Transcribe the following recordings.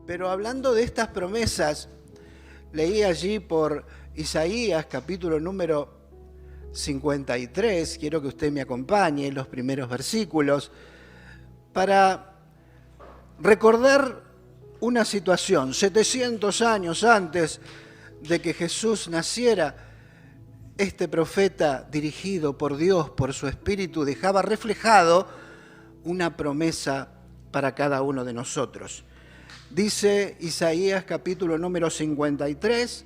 Pero hablando de estas promesas, leí allí por Isaías, capítulo número 53, quiero que usted me acompañe en los primeros versículos, para recordar una situación. 700 años antes de que Jesús naciera, este profeta, dirigido por Dios, por su Espíritu, dejaba reflejado una promesa para cada uno de nosotros. Dice Isaías capítulo número 53,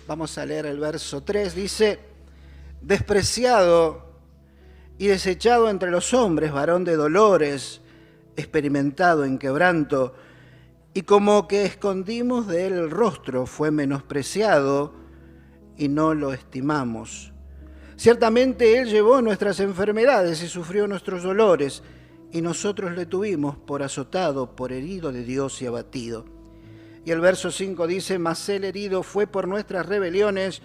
vamos a leer el verso 3, dice: despreciado y desechado entre los hombres, varón de dolores, experimentado en quebranto, y como que escondimos de él el rostro, fue menospreciado y no lo estimamos. Ciertamente él llevó nuestras enfermedades y sufrió nuestros dolores, y nosotros le tuvimos por azotado, por herido de Dios y abatido. Y el verso 5 dice: mas él herido fue por nuestras rebeliones,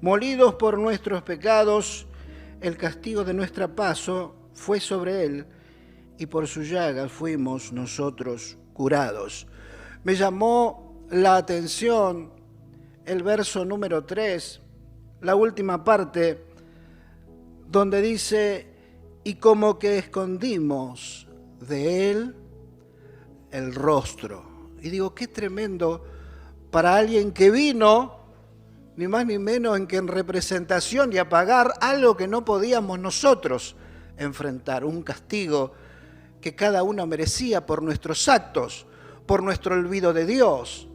molidos por nuestros pecados, el castigo de nuestra paz fue sobre él, y por su llaga fuimos nosotros curados. Me llamó la atención el verso número 3, la última parte, donde dice: y como que escondimos de él el rostro. Y digo, qué tremendo para alguien que vino, ni más ni menos en que en representación y a pagar algo que no podíamos nosotros enfrentar, un castigo que cada uno merecía por nuestros actos, por nuestro olvido de Dios.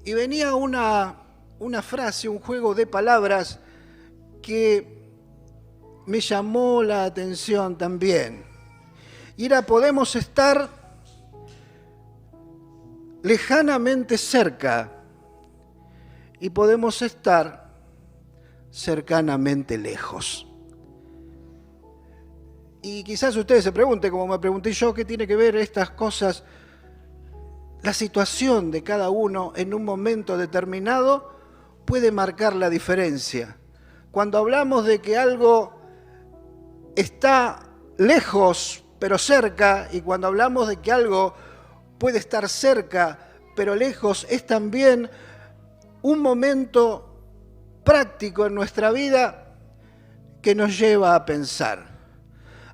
Y venía una frase, un juego de palabras que me llamó la atención también. Y era: podemos estar lejanamente cerca y podemos estar cercanamente lejos. Y quizás ustedes se pregunten, como me pregunté yo, ¿qué tiene que ver estas cosas? La situación de cada uno en un momento determinado puede marcar la diferencia. Cuando hablamos de que algo está lejos pero cerca, y cuando hablamos de que algo puede estar cerca pero lejos, es también un momento práctico en nuestra vida que nos lleva a pensar.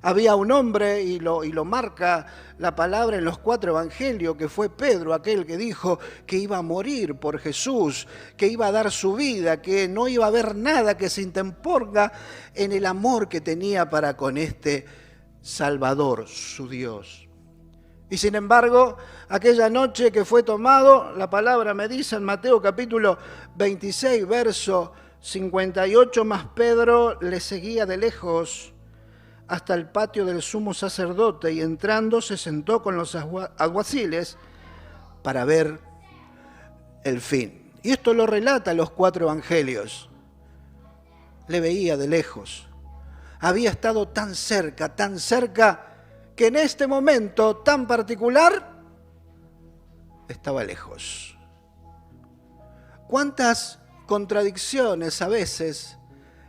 Había un hombre, y lo marca la palabra en los 4 evangelios, que fue Pedro, aquel que dijo que iba a morir por Jesús, que iba a dar su vida, que no iba a haber nada que se interponga en el amor que tenía para con este Salvador, su Dios. Y sin embargo, aquella noche que fue tomado, la palabra me dice en Mateo capítulo 26, verso 58, mas Pedro le seguía de lejos hasta el patio del sumo sacerdote, y entrando se sentó con los alguaciles para ver el fin. Y esto lo relata los 4 evangelios. Le veía de lejos. Había estado tan cerca, que en este momento tan particular estaba lejos. ¿Cuántas contradicciones a veces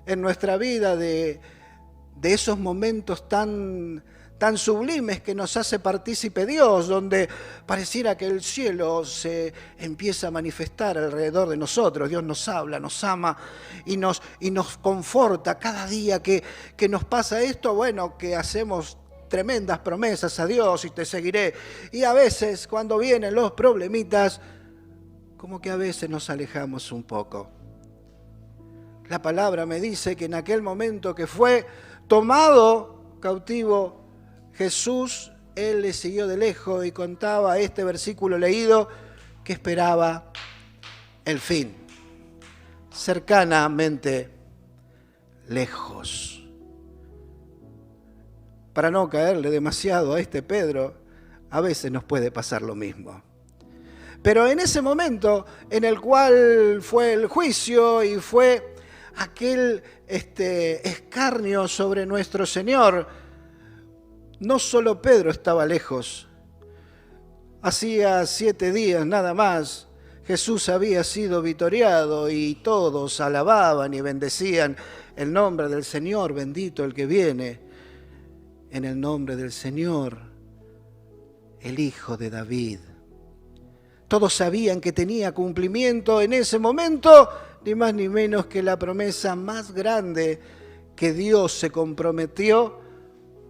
en nuestra vida de esos momentos tan sublimes que nos hace partícipe Dios, donde pareciera que el cielo se empieza a manifestar alrededor de nosotros? Dios nos habla, nos ama y nos conforta cada día que nos pasa esto. Bueno, que hacemos tremendas promesas a Dios: y te seguiré. Y a veces, cuando vienen los problemitas, como que a veces nos alejamos un poco. La palabra me dice que en aquel momento que fue tomado cautivo Jesús, él le siguió de lejos, y contaba este versículo leído que esperaba el fin, cercanamente lejos. Para no caerle demasiado a este Pedro, a veces nos puede pasar lo mismo. Pero en ese momento en el cual fue el juicio y fue aquel escarnio sobre nuestro Señor, no solo Pedro estaba lejos. Hacía 7 días nada más Jesús había sido vitoreado, y todos alababan y bendecían el nombre del Señor. Bendito el que viene en el nombre del Señor, el Hijo de David. Todos sabían que tenía cumplimiento en ese momento, ni más ni menos que la promesa más grande que Dios se comprometió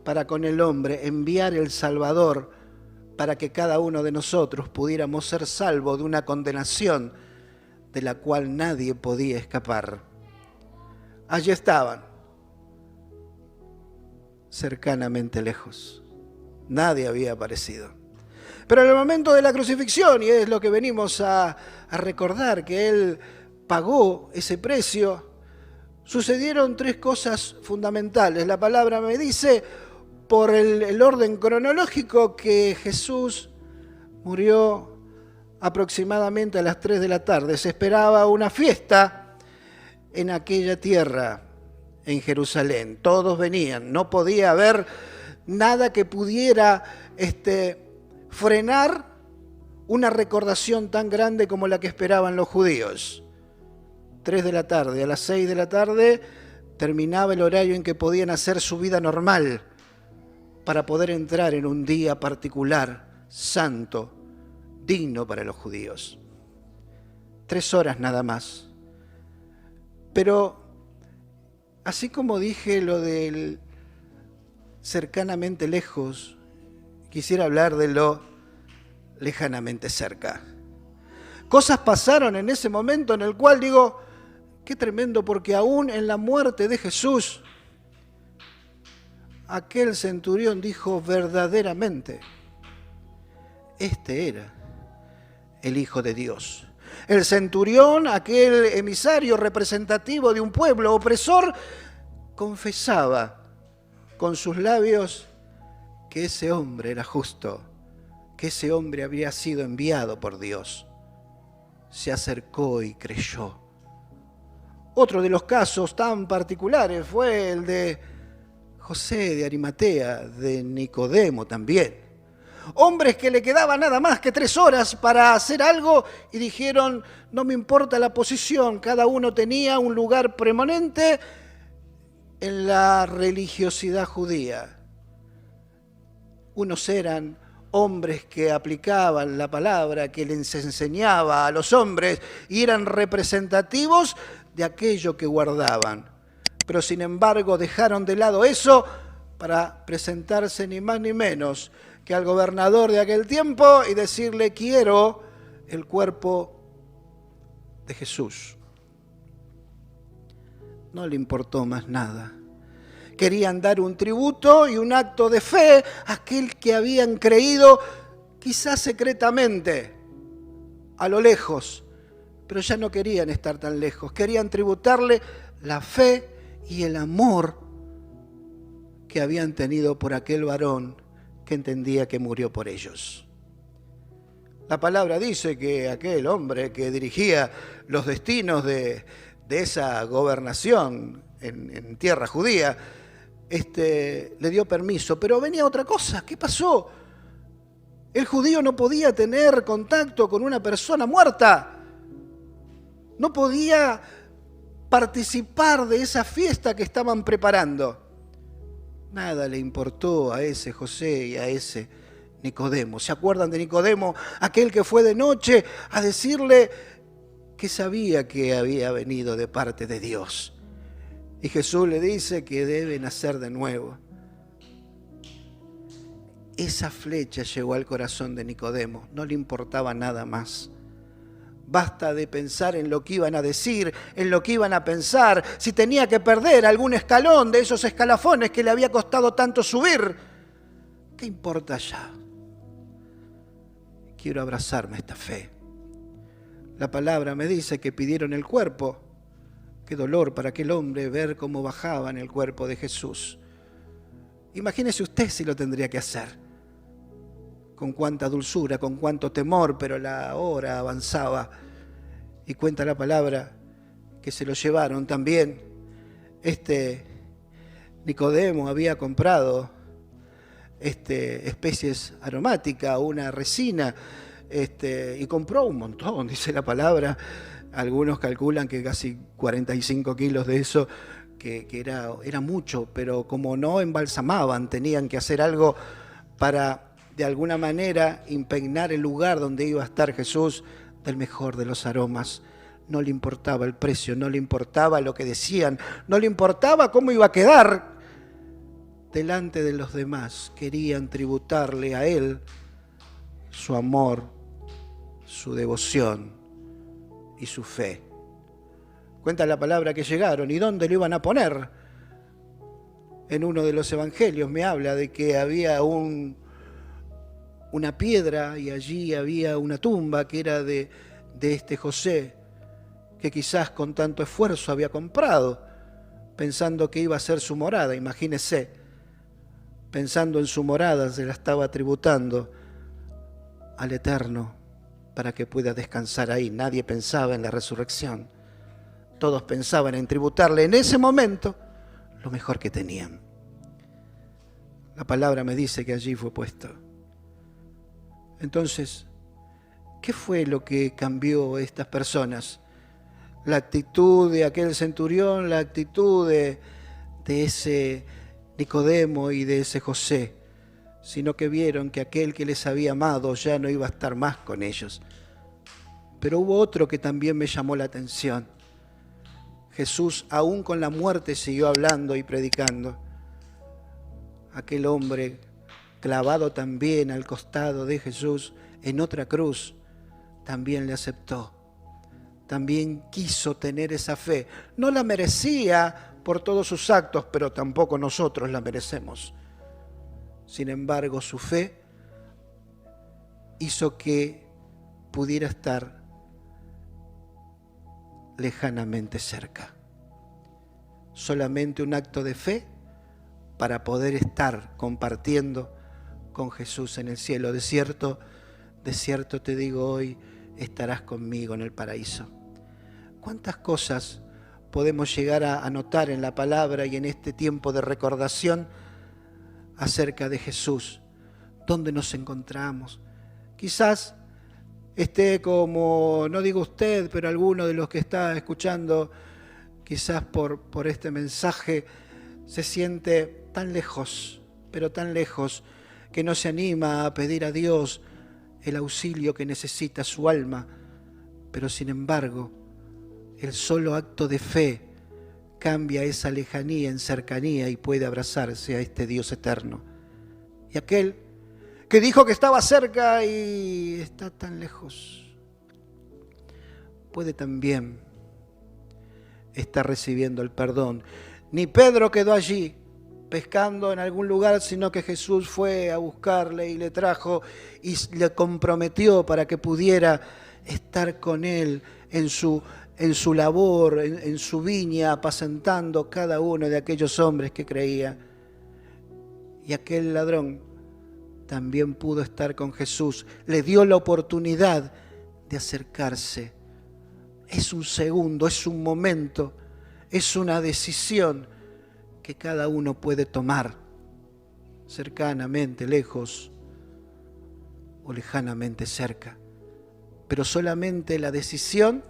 para con el hombre, enviar el Salvador para que cada uno de nosotros pudiéramos ser salvos de una condenación de la cual nadie podía escapar. Allí estaban, cercanamente lejos. Nadie había aparecido. Pero en el momento de la crucifixión, y es lo que venimos a recordar, que Él pagó ese precio, sucedieron tres cosas fundamentales. La palabra me dice, por el orden cronológico, que Jesús murió aproximadamente a las 3 de la tarde. Se esperaba una fiesta en aquella tierra, en Jerusalén. Todos venían, no podía haber nada que pudiera frenar una recordación tan grande como la que esperaban los judíos. 3 de la tarde, a las 6 de la tarde terminaba el horario en que podían hacer su vida normal para poder entrar en un día particular, santo, digno para los judíos. 3 horas nada más. Pero así como dije lo del cercanamente lejos, quisiera hablar de lo lejanamente cerca. Cosas pasaron en ese momento en el cual digo, qué tremendo, porque aún en la muerte de Jesús, aquel centurión dijo verdaderamente, este era el Hijo de Dios. El centurión, aquel emisario representativo de un pueblo opresor, confesaba con sus labios que ese hombre era justo, que ese hombre había sido enviado por Dios. Se acercó y creyó. Otro de los casos tan particulares fue el de José de Arimatea, de Nicodemo también. Hombres que le quedaba nada más que 3 horas para hacer algo y dijeron, no me importa la posición, cada uno tenía un lugar preeminente en la religiosidad judía. Unos eran hombres que aplicaban la palabra que les enseñaba a los hombres y eran representativos de aquello que guardaban. Pero sin embargo dejaron de lado eso para presentarse ni más ni menos que al gobernador de aquel tiempo y decirle, quiero el cuerpo de Jesús. No le importó más nada. Querían dar un tributo y un acto de fe a aquel que habían creído, quizás secretamente, a lo lejos, pero ya no querían estar tan lejos. Querían tributarle la fe y el amor que habían tenido por aquel varón que entendía que murió por ellos. La palabra dice que aquel hombre que dirigía los destinos de esa gobernación en tierra judía, le dio permiso, pero venía otra cosa. ¿Qué pasó? El judío no podía tener contacto con una persona muerta. No podía participar de esa fiesta que estaban preparando. Nada le importó a ese José y a ese Nicodemo. ¿Se acuerdan de Nicodemo? Aquel que fue de noche a decirle que sabía que había venido de parte de Dios. Y Jesús le dice que debe nacer de nuevo. Esa flecha llegó al corazón de Nicodemo. No le importaba nada más. Basta de pensar en lo que iban a decir, en lo que iban a pensar, si tenía que perder algún escalón de esos escalafones que le había costado tanto subir. ¿Qué importa ya? Quiero abrazarme a esta fe. La palabra me dice que pidieron el cuerpo. Qué dolor para aquel hombre ver cómo bajaba en el cuerpo de Jesús. Imagínese usted si lo tendría que hacer. Con cuánta dulzura, con cuánto temor, pero la hora avanzaba. Y cuenta la palabra que se lo llevaron también. Nicodemo había comprado especies aromáticas, una resina, y compró un montón, dice la palabra. Algunos calculan que casi 45 kilos de eso, que era mucho, pero como no embalsamaban, tenían que hacer algo para de alguna manera impregnar el lugar donde iba a estar Jesús del mejor de los aromas. No le importaba el precio, no le importaba lo que decían, no le importaba cómo iba a quedar delante de los demás. Querían tributarle a él su amor, su devoción y su fe. Cuenta la palabra que llegaron. ¿Y dónde lo iban a poner? En uno de los evangelios me habla de que había una piedra y allí había una tumba que era de este José, que quizás con tanto esfuerzo había comprado, pensando que iba a ser su morada. Imagínese, pensando en su morada, se la estaba tributando al Eterno para que pueda descansar ahí. Nadie pensaba en la resurrección. Todos pensaban en tributarle en ese momento lo mejor que tenían. La palabra me dice que allí fue puesto. Entonces, ¿qué fue lo que cambió a estas personas? La actitud de aquel centurión, la actitud de ese Nicodemo y de ese José, sino que vieron que aquel que les había amado ya no iba a estar más con ellos. Pero hubo otro que también me llamó la atención. Jesús, aún con la muerte, siguió hablando y predicando. Aquel hombre clavado también al costado de Jesús en otra cruz, también le aceptó. También quiso tener esa fe. No la merecía por todos sus actos, pero tampoco nosotros la merecemos. Sin embargo, su fe hizo que pudiera estar lejanamente cerca. Solamente un acto de fe para poder estar compartiendo con Jesús en el cielo. De cierto te digo hoy, estarás conmigo en el paraíso. ¿Cuántas cosas podemos llegar a notar en la palabra y en este tiempo de recordación acerca de Jesús? ¿Dónde nos encontramos? Quizás esté como, no digo usted, pero alguno de los que está escuchando, quizás por este mensaje, se siente tan lejos, pero tan lejos, que no se anima a pedir a Dios el auxilio que necesita su alma. Pero sin embargo, el solo acto de fe cambia esa lejanía en cercanía y puede abrazarse a este Dios eterno. Y aquel que dijo que estaba cerca y está tan lejos, puede también estar recibiendo el perdón. Ni Pedro quedó allí pescando en algún lugar, sino que Jesús fue a buscarle y le trajo y le comprometió para que pudiera estar con él en su labor, en su viña, apacentando cada uno de aquellos hombres que creía. Y aquel ladrón también pudo estar con Jesús. Le dio la oportunidad de acercarse. Es un segundo, es un momento, es una decisión que cada uno puede tomar, cercanamente, lejos o lejanamente cerca. Pero solamente la decisión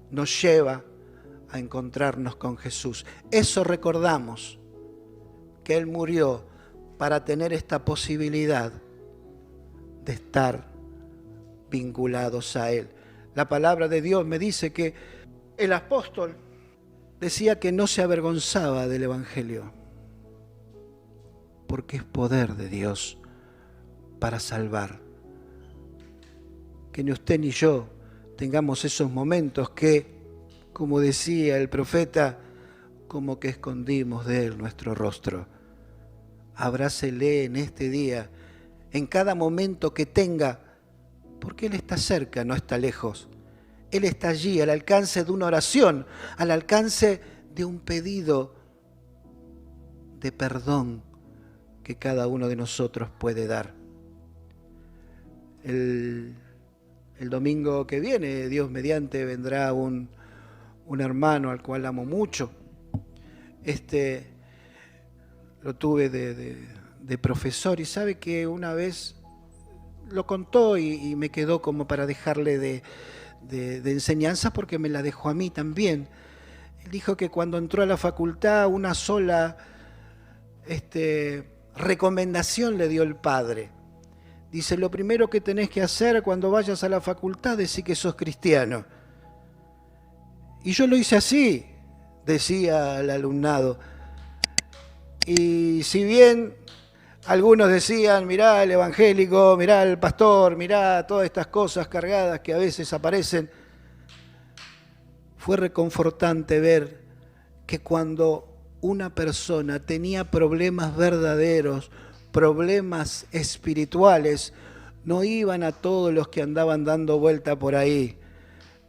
nos lleva a encontrarnos con Jesús. Eso recordamos, que Él murió para tener esta posibilidad de estar vinculados a Él. La palabra de Dios me dice que el apóstol decía que no se avergonzaba del Evangelio, porque es poder de Dios para salvar. Que ni usted ni yo tengamos esos momentos que, como decía el profeta, como que escondimos de Él nuestro rostro. Abrácele en este día, en cada momento que tenga, porque Él está cerca, no está lejos. Él está allí, al alcance de una oración, al alcance de un pedido de perdón que cada uno de nosotros puede dar. El domingo que viene, Dios mediante, vendrá un hermano al cual amo mucho. Lo tuve de profesor y sabe que una vez lo contó y me quedó como para dejarle de enseñanza, porque me la dejó a mí también. Él dijo que cuando entró a la facultad una sola recomendación le dio el padre, Dice, lo primero que tenés que hacer cuando vayas a la facultad es decir que sos cristiano. Y yo lo hice así, decía el alumnado. Y si bien algunos decían, mirá el evangélico, mirá el pastor, mirá todas estas cosas cargadas que a veces aparecen, fue reconfortante ver que cuando una persona tenía problemas verdaderos, problemas espirituales, no iban a todos los que andaban dando vuelta por ahí,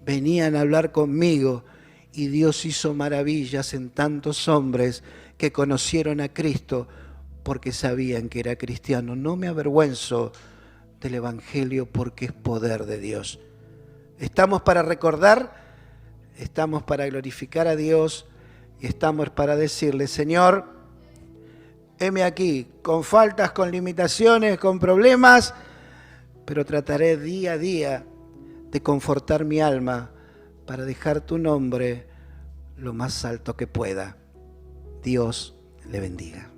venían a hablar conmigo y Dios hizo maravillas en tantos hombres que conocieron a Cristo porque sabían que era cristiano. No me avergüenzo del Evangelio porque es poder de Dios. Estamos para recordar, estamos para glorificar a Dios y estamos para decirle, Señor, heme aquí, con faltas, con limitaciones, con problemas, pero trataré día a día de confortar mi alma para dejar tu nombre lo más alto que pueda. Dios le bendiga.